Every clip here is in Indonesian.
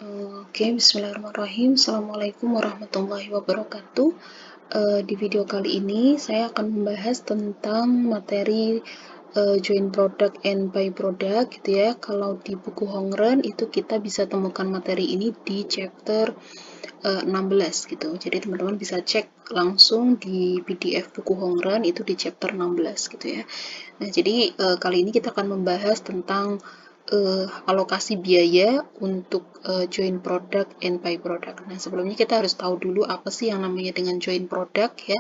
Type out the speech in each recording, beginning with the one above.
Oke, bismillahirrahmanirrahim. Assalamualaikum warahmatullahi wabarakatuh. Di video kali ini saya akan membahas tentang materi join product and buy product gitu ya. Kalau di buku Hongren itu kita bisa temukan materi ini di chapter 16 gitu. Jadi teman-teman bisa cek langsung di PDF buku Hongren itu di chapter 16 gitu ya. Nah, jadi kali ini kita akan membahas tentang alokasi biaya untuk join product and buy product. Nah, sebelumnya kita harus tahu dulu apa sih yang namanya dengan join product ya,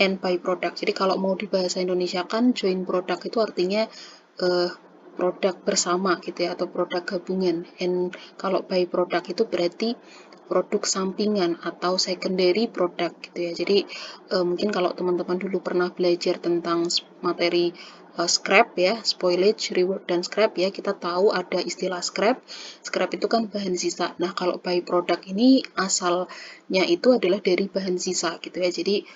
and buy product. Jadi kalau mau di bahasa Indonesia kan join product itu artinya produk bersama gitu ya, atau produk gabungan. And kalau buy product itu berarti produk sampingan atau secondary product gitu ya. Jadi mungkin kalau teman-teman dulu pernah belajar tentang materi scrap ya, spoilage, reward, dan scrap ya, kita tahu ada istilah scrap. Scrap itu kan bahan sisa. Nah, kalau buy product ini asalnya itu adalah dari bahan sisa gitu ya. Jadi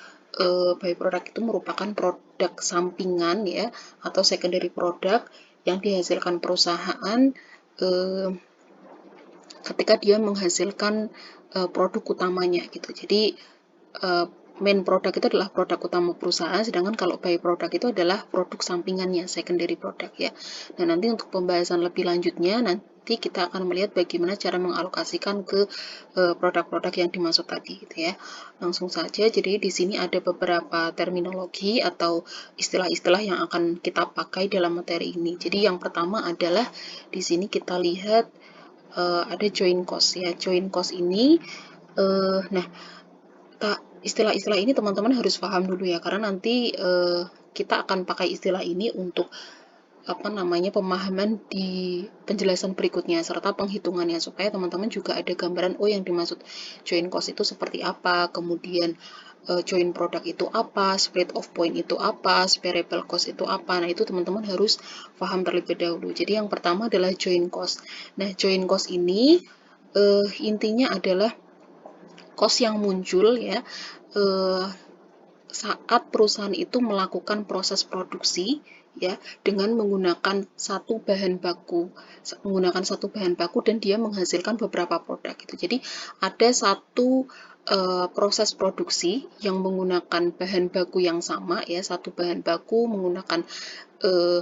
buy product itu merupakan produk sampingan ya, atau secondary product yang dihasilkan perusahaan eh, ketika dia menghasilkan produk utamanya gitu. Jadi main produk itu adalah produk utama perusahaan, sedangkan kalau by product itu adalah produk sampingannya, secondary product ya. Nah, nanti untuk pembahasan lebih lanjutnya, nanti kita akan melihat bagaimana cara mengalokasikan ke produk-produk yang dimaksud tadi gitu ya. Langsung saja, jadi di sini ada beberapa terminologi atau istilah-istilah yang akan kita pakai dalam materi ini. Jadi yang pertama adalah di sini kita lihat ada join cost ya. Join cost ini nah, istilah-istilah ini teman-teman harus paham dulu ya, karena nanti kita akan pakai istilah ini untuk pemahaman di penjelasan berikutnya serta penghitungannya, supaya teman-teman juga ada gambaran yang dimaksud join cost itu seperti apa, kemudian join product itu apa, split of point itu apa, variable cost itu apa. Nah, itu teman-teman harus paham terlebih dahulu. Jadi yang pertama adalah join cost. Nah, join cost ini intinya adalah cost yang muncul ya saat perusahaan itu melakukan proses produksi ya dengan menggunakan satu bahan baku dan dia menghasilkan beberapa produk gitu. Jadi ada satu proses produksi yang menggunakan bahan baku yang sama ya, satu bahan baku menggunakan eh,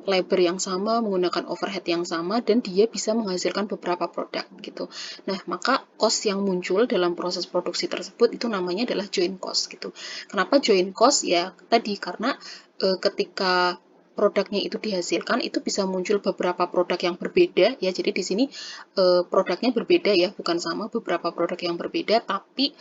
labor yang sama, menggunakan overhead yang sama, dan dia bisa menghasilkan beberapa produk gitu. Nah, maka cost yang muncul dalam proses produksi tersebut itu namanya adalah joint cost gitu. Kenapa joint cost? Ya tadi karena ketika produknya itu dihasilkan itu bisa muncul beberapa produk yang berbeda ya. Jadi di sini produknya berbeda ya, bukan sama, beberapa produk yang berbeda, tapi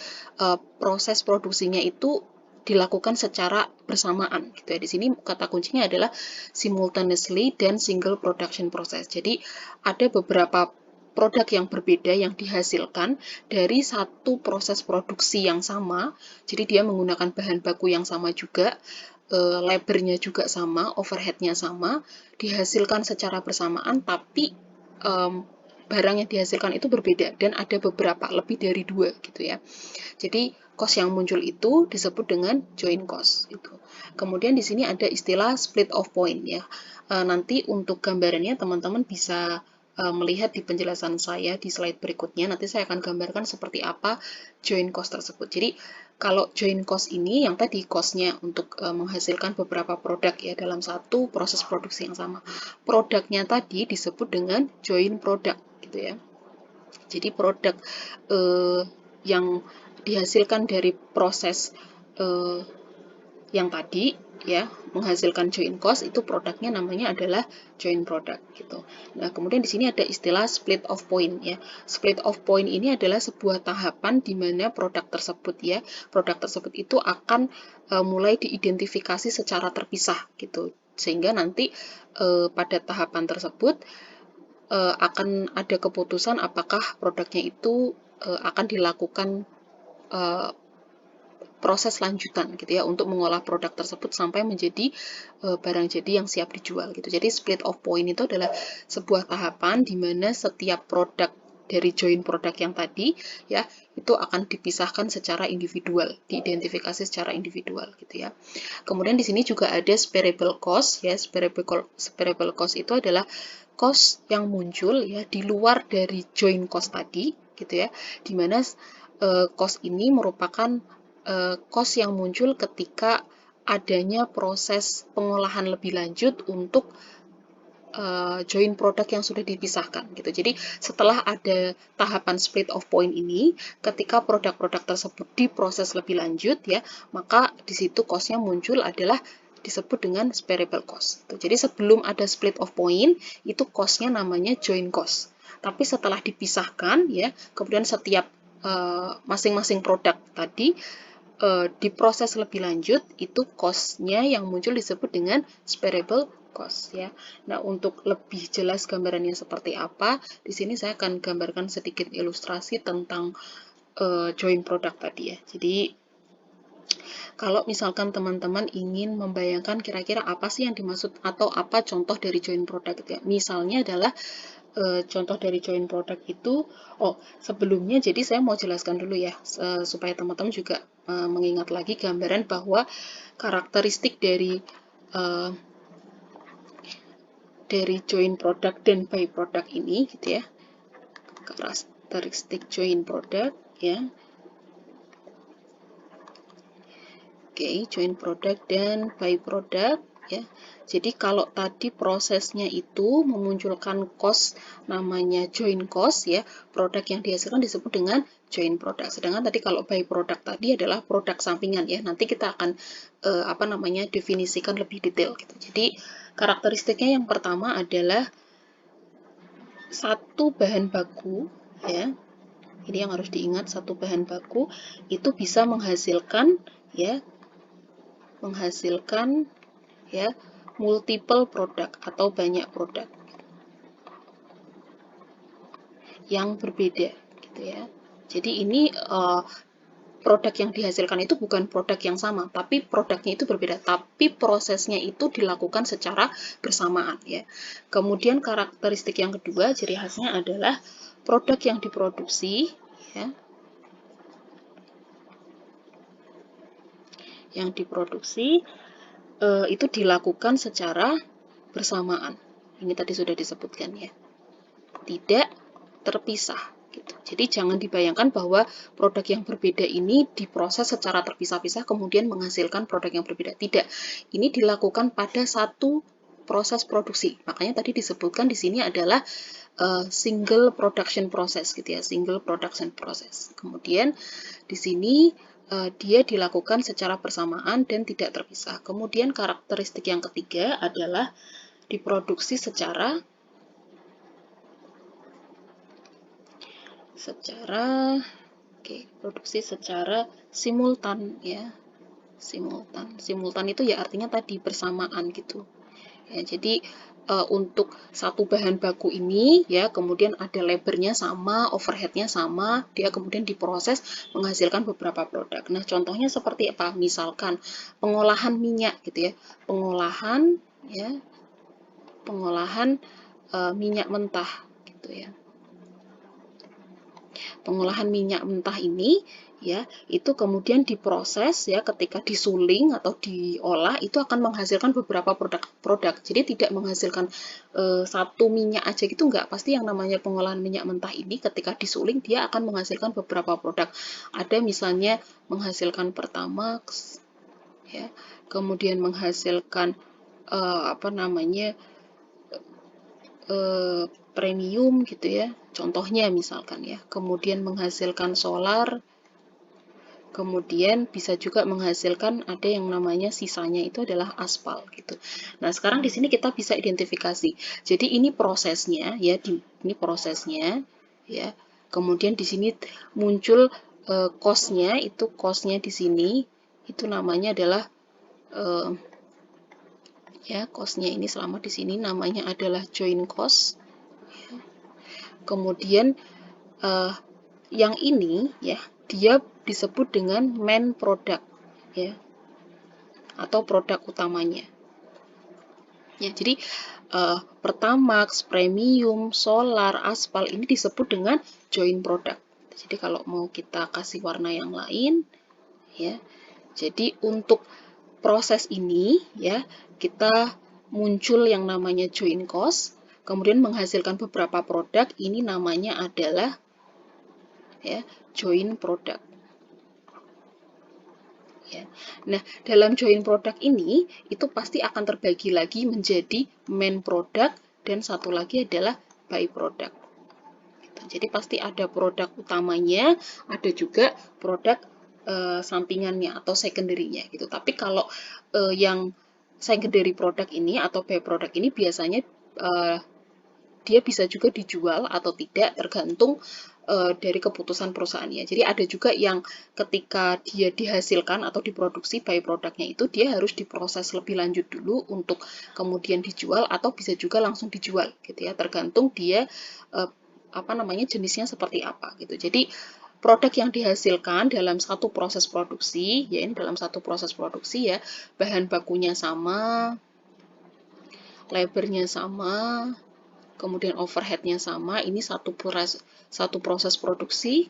proses produksinya itu dilakukan secara bersamaan gitu ya. Di sini kata kuncinya adalah simultaneously dan single production process. Jadi ada beberapa produk yang berbeda yang dihasilkan dari satu proses produksi yang sama. Jadi dia menggunakan bahan baku yang sama juga, labornya juga sama, overheadnya sama, dihasilkan secara bersamaan, tapi barang yang dihasilkan itu berbeda dan ada beberapa, lebih dari 2 gitu ya. Jadi cost yang muncul itu disebut dengan joint cost itu. Kemudian di sini ada istilah split of point ya. Nanti untuk gambarannya teman-teman bisa melihat di penjelasan saya di slide berikutnya. Nanti saya akan gambarkan seperti apa joint cost tersebut. Jadi kalau joint cost ini yang tadi costnya untuk menghasilkan beberapa produk ya dalam satu proses produksi yang sama. Produknya tadi disebut dengan joint product gitu ya. Jadi produk yang dihasilkan dari proses yang tadi ya menghasilkan joint cost, itu produknya namanya adalah joint product gitu. Nah, kemudian di sini ada istilah split of point ya. Split of point ini adalah sebuah tahapan di mana produk tersebut itu akan mulai diidentifikasi secara terpisah gitu. Sehingga nanti pada tahapan tersebut akan ada keputusan apakah produknya itu akan dilakukan proses lanjutan gitu ya untuk mengolah produk tersebut sampai menjadi barang jadi yang siap dijual gitu. Jadi split of point itu adalah sebuah tahapan di mana setiap produk dari joint produk yang tadi ya itu akan dipisahkan secara individual, diidentifikasi secara individual gitu ya. Kemudian di sini juga ada variable cost ya. Variable cost itu adalah cost yang muncul ya di luar dari join cost tadi gitu ya, dimana cost ini merupakan cost yang muncul ketika adanya proses pengolahan lebih lanjut untuk join produk yang sudah dipisahkan gitu. Jadi setelah ada tahapan split of point ini, ketika produk-produk tersebut diproses lebih lanjut ya, maka di situ cost-nya muncul adalah disebut dengan variable cost. Jadi sebelum ada split of point, itu cost-nya namanya join cost. Tapi setelah dipisahkan ya, kemudian setiap masing-masing produk tadi diproses lebih lanjut, itu cost-nya yang muncul disebut dengan variable cost ya. Nah, untuk lebih jelas gambarannya seperti apa, di sini saya akan gambarkan sedikit ilustrasi tentang join produk tadi ya. Jadi kalau misalkan teman-teman ingin membayangkan kira-kira apa sih yang dimaksud atau apa contoh dari join product ya. Misalnya adalah contoh dari join product itu, sebelumnya jadi saya mau jelaskan dulu ya, supaya teman-teman juga mengingat lagi gambaran bahwa karakteristik dari join product dan by product ini gitu ya, karakteristik join product ya. Oke, join product dan by product ya. Jadi kalau tadi prosesnya itu memunculkan cost namanya join cost ya, produk yang dihasilkan disebut dengan join product. Sedangkan tadi kalau by product tadi adalah produk sampingan ya. Nanti kita akan definisikan lebih detail gitu. Jadi karakteristiknya yang pertama adalah satu bahan baku ya. Ini yang harus diingat, satu bahan baku itu bisa menghasilkan multiple produk atau banyak produk yang berbeda gitu ya. Jadi ini produk yang dihasilkan itu bukan produk yang sama, tapi produknya itu berbeda, tapi prosesnya itu dilakukan secara bersamaan ya. Kemudian karakteristik yang kedua, ciri khasnya adalah produk yang diproduksi ya, itu dilakukan secara bersamaan. Ini tadi sudah disebutkan ya, tidak terpisah gitu. Jadi jangan dibayangkan bahwa produk yang berbeda ini diproses secara terpisah-pisah kemudian menghasilkan produk yang berbeda. Tidak. Ini dilakukan pada satu proses produksi. Makanya tadi disebutkan di sini adalah single production process gitu ya, single production process. Kemudian di sini dia dilakukan secara bersamaan dan tidak terpisah. Kemudian karakteristik yang ketiga adalah diproduksi secara produksi secara simultan ya. Simultan itu ya artinya tadi bersamaan gitu. Ya, jadi untuk satu bahan baku ini ya, kemudian ada labornya sama, overheadnya sama, dia kemudian diproses menghasilkan beberapa produk. Nah, contohnya seperti apa? Misalkan pengolahan minyak gitu ya, pengolahan minyak mentah gitu ya. Pengolahan minyak mentah ini ya, itu kemudian diproses ya, ketika disuling atau diolah itu akan menghasilkan beberapa produk. Jadi tidak menghasilkan satu minyak aja gitu, enggak. Pasti yang namanya pengolahan minyak mentah ini ketika disuling dia akan menghasilkan beberapa produk. Ada misalnya menghasilkan Pertamax ya, kemudian menghasilkan premium gitu ya, contohnya misalkan ya, kemudian menghasilkan solar, kemudian bisa juga menghasilkan ada yang namanya sisanya itu adalah aspal gitu. Nah, sekarang di sini kita bisa identifikasi. Jadi ini prosesnya ya, ini prosesnya ya. Kemudian di sini muncul cost-nya, itu cost-nya di sini itu namanya adalah cost-nya ini selama di sini namanya adalah join cost. Kemudian yang ini ya, dia disebut dengan main product ya, atau produk utamanya. Ya, jadi Pertamax, premium, solar, aspal ini disebut dengan join product. Jadi kalau mau kita kasih warna yang lain ya. Jadi untuk proses ini ya, kita muncul yang namanya join cost. kemudian menghasilkan beberapa produk, ini namanya adalah ya joint product. Ya. Nah, dalam joint product ini itu pasti akan terbagi lagi menjadi main product dan satu lagi adalah by product. Jadi pasti ada produk utamanya, ada juga produk sampingannya atau secondary-nya gitu. Tapi kalau yang secondary product ini atau by product ini biasanya dia bisa juga dijual atau tidak tergantung dari keputusan perusahaannya. Jadi ada juga yang ketika dia dihasilkan atau diproduksi by produknya itu dia harus diproses lebih lanjut dulu untuk kemudian dijual atau bisa juga langsung dijual gitu ya. Tergantung dia jenisnya seperti apa gitu. Jadi produk yang dihasilkan dalam satu proses produksi, ya ini dalam satu proses produksi ya, bahan bakunya sama, labornya sama, kemudian overheadnya sama, ini satu proses produksi,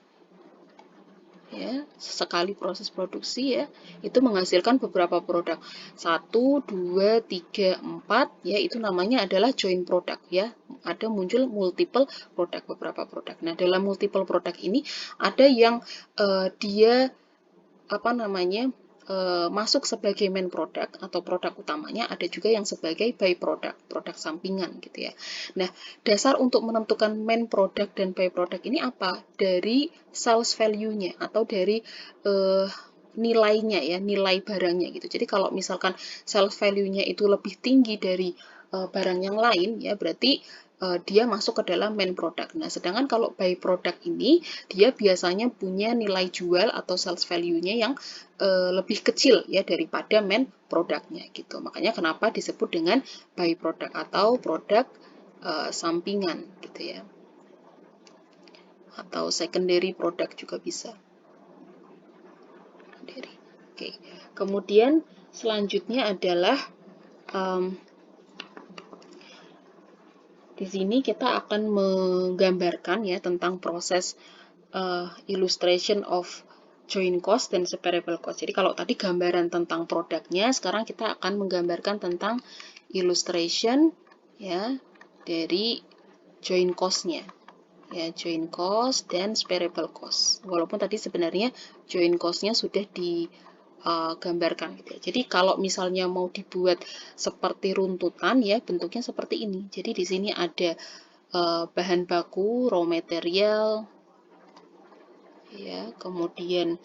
ya sekali proses produksi ya, itu menghasilkan beberapa produk, 1, 2, 3, 4, ya itu namanya adalah joint product ya, ada muncul multiple produk, beberapa produk. Nah dalam multiple product ini ada yang dia masuk sebagai main product atau produk utamanya, ada juga yang sebagai by product, produk sampingan gitu ya. Nah, dasar untuk menentukan main product dan by product ini apa? Dari sales value-nya atau dari nilainya ya, nilai barangnya gitu. Jadi kalau misalkan sales value-nya itu lebih tinggi dari barang yang lain ya, berarti dia masuk ke dalam main product. Nah, sedangkan kalau by product ini dia biasanya punya nilai jual atau sales value-nya yang lebih kecil ya daripada main produknya gitu. Makanya kenapa disebut dengan by product atau produk sampingan gitu ya. Atau secondary product juga bisa. Oke. Kemudian selanjutnya adalah di sini kita akan menggambarkan ya tentang proses illustration of joint cost dan separable cost. Jadi kalau tadi gambaran tentang produknya, sekarang kita akan menggambarkan tentang illustration ya dari joint cost-nya. Ya, joint cost dan separable cost. Walaupun tadi sebenarnya joint cost-nya sudah digambarkan gitu ya. Jadi kalau misalnya mau dibuat seperti runtutan ya, bentuknya seperti ini. Jadi di sini ada bahan baku, raw material, ya, kemudian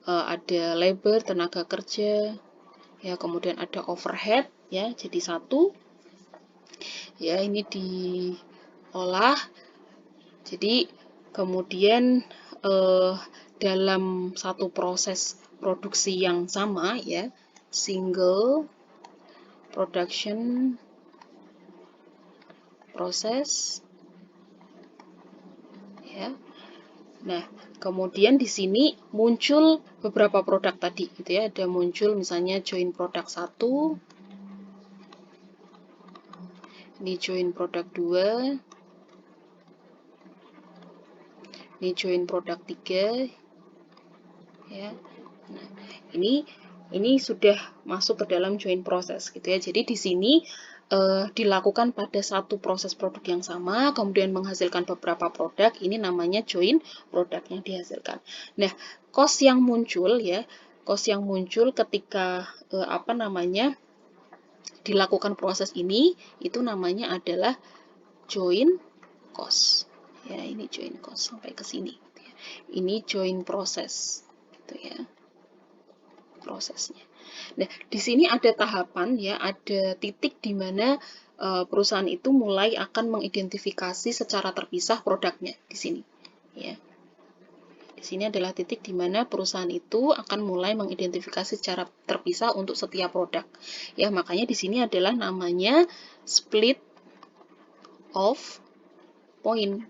ada labor, tenaga kerja, ya, kemudian ada overhead, ya, jadi satu, ya, ini diolah, jadi kemudian dalam satu proses produksi yang sama, ya, single production process, ya. Nah, kemudian di sini muncul beberapa produk tadi gitu ya. Ada muncul misalnya joint product 1, ini joint product 2, ini joint product 3 ya. Nah, ini sudah masuk ke dalam joint process gitu ya. Jadi di sini dilakukan pada satu proses produk yang sama, kemudian menghasilkan beberapa produk, ini namanya joint product yang dihasilkan. Nah, cost yang muncul ya, cost yang muncul ketika dilakukan proses ini, itu namanya adalah joint cost. Ya, ini joint cost sampai ke sini. Gitu ya. Ini joint process, gitu ya, prosesnya. Nah, di sini ada tahapan ya, ada titik di mana perusahaan itu mulai akan mengidentifikasi secara terpisah produknya di sini. Ya. Di sini adalah titik di mana perusahaan itu akan mulai mengidentifikasi secara terpisah untuk setiap produk. Ya, makanya di sini adalah namanya split of point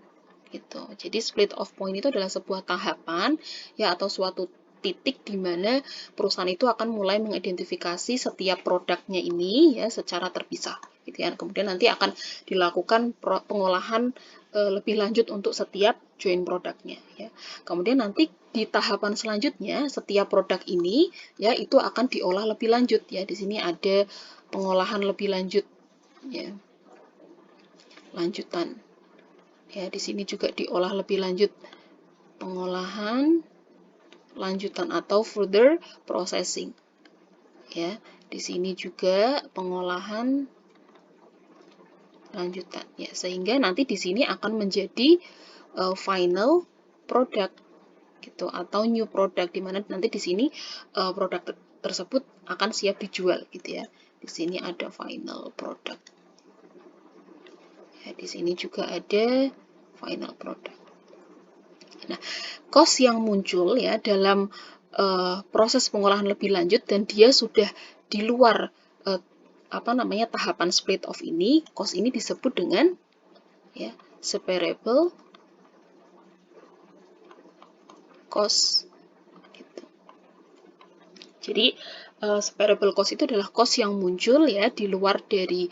gitu. Jadi split of point itu adalah sebuah tahapan ya atau suatu titik di mana perusahaan itu akan mulai mengidentifikasi setiap produknya ini ya secara terpisah gitu ya. Kemudian nanti akan dilakukan pengolahan lebih lanjut untuk setiap joint produknya ya. Kemudian nanti di tahapan selanjutnya setiap produk ini ya itu akan diolah lebih lanjut ya. Di sini ada pengolahan lebih lanjut ya. lanjutan. Ya, di sini juga diolah lebih lanjut, pengolahan lanjutan atau further processing. Ya, di sini juga pengolahan lanjutan. Ya, sehingga nanti di sini akan menjadi final product gitu atau new product, di mana nanti di sini produk tersebut akan siap dijual gitu ya. Di sini ada final product. Ya, di sini juga ada final product. Nah, cost yang muncul ya dalam proses pengolahan lebih lanjut dan dia sudah di luar tahapan split off ini, cost ini disebut dengan ya separable cost gitu. Jadi separable cost itu adalah cost yang muncul ya di luar dari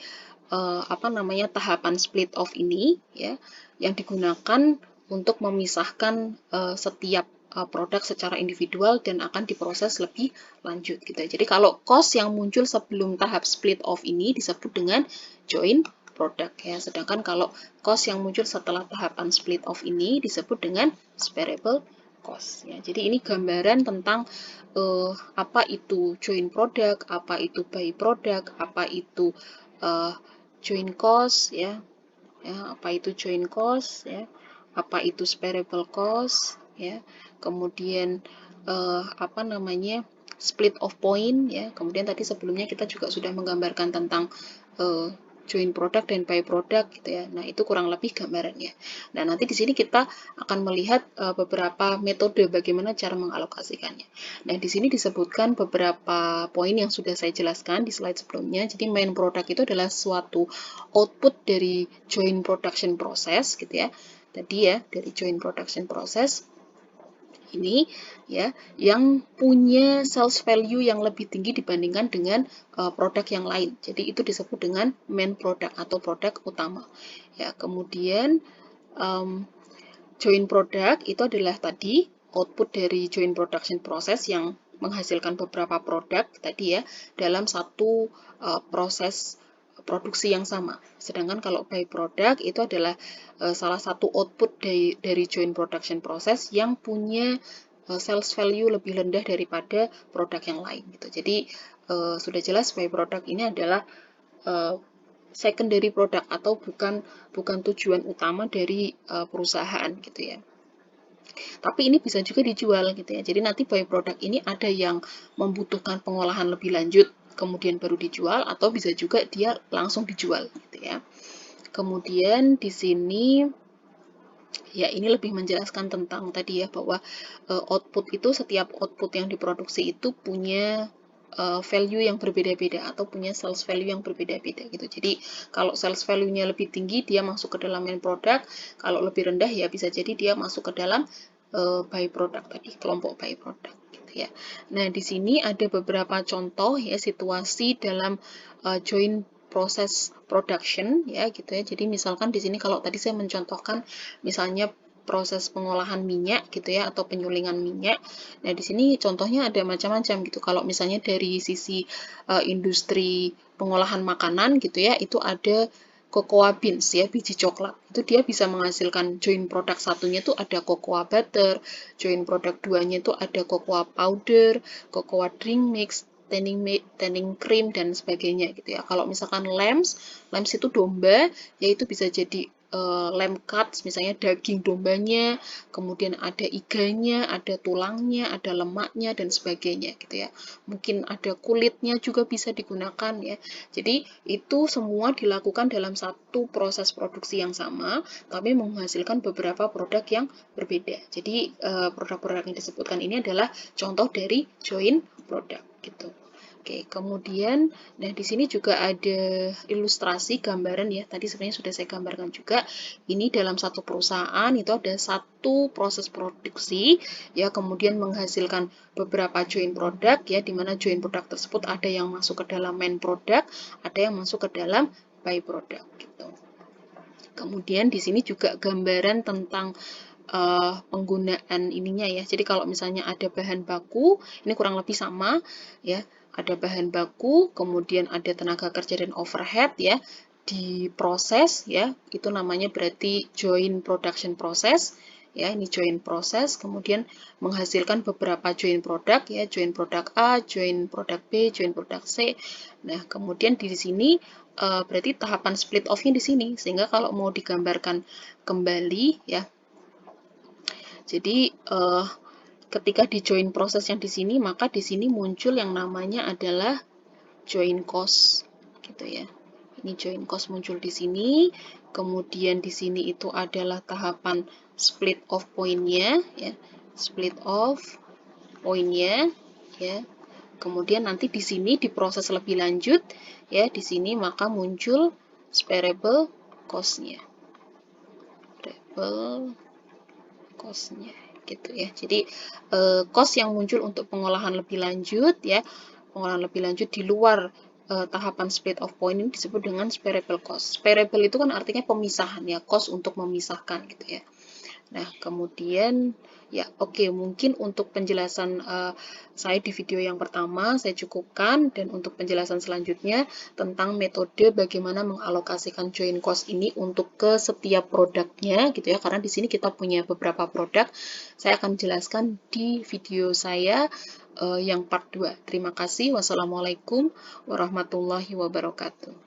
tahapan split off ini ya, yang digunakan untuk memisahkan setiap produk secara individual dan akan diproses lebih lanjut gitu. Jadi kalau cost yang muncul sebelum tahap split off ini disebut dengan joint product ya. Sedangkan kalau cost yang muncul setelah tahapan split off ini disebut dengan separable cost ya. Jadi ini gambaran tentang apa itu joint product, apa itu by product, apa itu joint cost ya. Ya, apa itu joint cost ya, apa itu separable cost ya, kemudian split off point ya, kemudian tadi sebelumnya kita juga sudah menggambarkan tentang joint product dan by product gitu ya. Nah, itu kurang lebih gambarannya. Nah, nanti di sini kita akan melihat beberapa metode bagaimana cara mengalokasikannya. Nah, di sini disebutkan beberapa poin yang sudah saya jelaskan di slide sebelumnya. Jadi main product itu adalah suatu output dari joint production process gitu ya. Tadi ya, dari joint production process ini ya, yang punya sales value yang lebih tinggi dibandingkan dengan produk yang lain. Jadi itu disebut dengan main product atau produk utama. Ya, kemudian joint product itu adalah tadi output dari joint production process yang menghasilkan beberapa produk tadi ya dalam satu proses produksi yang sama. Sedangkan kalau by product itu adalah salah satu output dari joint production process yang punya sales value lebih rendah daripada produk yang lain gitu. Jadi sudah jelas by product ini adalah secondary product atau bukan tujuan utama dari perusahaan gitu ya. Tapi ini bisa juga dijual gitu ya. Jadi nanti by product ini ada yang membutuhkan pengolahan lebih lanjut kemudian baru dijual, atau bisa juga dia langsung dijual gitu ya. Kemudian di sini ya ini lebih menjelaskan tentang tadi ya bahwa output itu, setiap output yang diproduksi itu punya value yang berbeda-beda atau punya sales value yang berbeda-beda gitu. Jadi kalau sales value-nya lebih tinggi dia masuk ke dalam main product, kalau lebih rendah ya bisa jadi dia masuk ke dalam by product tadi, kelompok by product gitu ya. Nah, di sini ada beberapa contoh ya situasi dalam joint proses production ya gitu ya. Jadi misalkan di sini kalau tadi saya mencontohkan misalnya proses pengolahan minyak gitu ya atau penyulingan minyak. Nah, di sini contohnya ada macam-macam gitu. Kalau misalnya dari sisi industri pengolahan makanan gitu ya, itu ada cocoa beans ya, biji coklat. Itu dia bisa menghasilkan joint produk satunya itu ada cocoa butter, joint produk duanya itu ada cocoa powder, cocoa drink mix, tanning cream dan sebagainya gitu ya. Kalau misalkan lambs itu domba, yaitu bisa jadi lamb cuts, misalnya daging dombanya, kemudian ada iganya, ada tulangnya, ada lemaknya dan sebagainya gitu ya. Mungkin ada kulitnya juga bisa digunakan ya. Jadi itu semua dilakukan dalam satu proses produksi yang sama, tapi menghasilkan beberapa produk yang berbeda. Jadi produk-produk yang disebutkan ini adalah contoh dari joint product gitu. Oke, kemudian, nah di sini juga ada ilustrasi gambaran ya. Tadi sebenarnya sudah saya gambarkan juga. Ini dalam satu perusahaan itu ada satu proses produksi ya, kemudian menghasilkan beberapa joint product ya, di mana joint product tersebut ada yang masuk ke dalam main product, ada yang masuk ke dalam by product gitu. Kemudian di sini juga gambaran tentang penggunaan ininya ya. Jadi kalau misalnya ada bahan baku, ini kurang lebih sama ya. Ada bahan baku, kemudian ada tenaga kerja dan overhead ya. diproses ya, itu namanya berarti join production process ya, ini join proses, kemudian menghasilkan beberapa join produk ya, join produk A, join produk B, join produk C. Nah, kemudian di sini berarti tahapan split off-nya di sini, sehingga kalau mau digambarkan kembali ya, jadi ketika di join proses yang di sini, maka di sini muncul yang namanya adalah join cost gitu ya. Ini join cost muncul di sini, kemudian di sini itu adalah tahapan split off point-nya ya, split off point-nya ya. Kemudian nanti di sini diproses lebih lanjut ya, di sini maka muncul sparable cost-nya. Variable cost-nya gitu ya. Jadi cost yang muncul untuk pengolahan lebih lanjut ya, pengolahan lebih lanjut di luar tahapan split off point ini disebut dengan sparable cost. Sparable itu kan artinya pemisahan ya, cost untuk memisahkan gitu ya. Nah, kemudian ya oke, mungkin untuk penjelasan saya di video yang pertama saya cukupkan, dan untuk penjelasan selanjutnya tentang metode bagaimana mengalokasikan join cost ini untuk ke setiap produknya gitu ya, karena di sini kita punya beberapa produk, saya akan jelaskan di video saya yang part 2. Terima kasih. Wassalamualaikum warahmatullahi wabarakatuh.